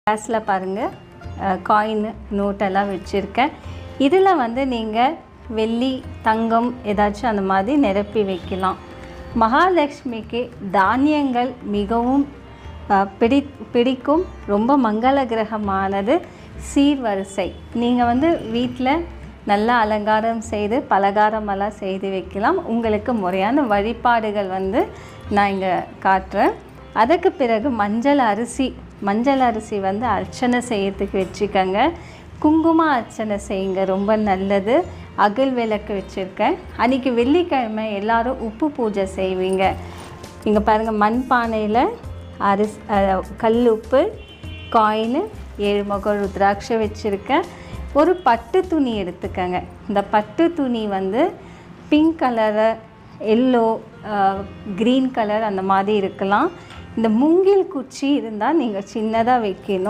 கிளாஸில் பாருங்கள் காயின் நோட்டெல்லாம் வச்சுருக்கேன். இதில் வந்து நீங்கள் வெள்ளி தங்கம் ஏதாச்சும் அந்த மாதிரி நிரப்பி வைக்கலாம். மகாலட்சுமிக்கு தானியங்கள் மிகவும் பிடிக்கும். ரொம்ப மங்கள கிரகமானது சீர்வரிசை. நீங்கள் வந்து வீட்டில் நல்லா அலங்காரம் செய்து பலகாரமெல்லாம் செய்து வைக்கலாம். உங்களுக்கு முறையான வழிபாடுகள் வந்து நான் இங்கே காட்டுறேன். அதுக்கு பிறகு மஞ்சள் அரிசி வந்து அர்ச்சனை செய்யறதுக்கு வச்சுக்கோங்க. குங்கும அர்ச்சனை செய்யுங்க, ரொம்ப நல்லது. அகல் விளக்கு வச்சுருக்கேன். அன்றைக்கி வெள்ளிக்கிழமை எல்லோரும் உப்பு பூஜை செய்வீங்க. இங்கே பாருங்கள், மண்பானையில் கல் உப்பு, காயின், 7 முகம் ருத்ராட்சை வச்சுருக்கேன். ஒரு பட்டு துணி எடுத்துக்கங்க. இந்த பட்டு துணி வந்து pink colour, yellow, green colour அந்த மாதிரி இருக்கலாம். இந்த மூங்கில் குச்சி இருந்தால் நீங்கள் சின்னதாக வைக்கணும்.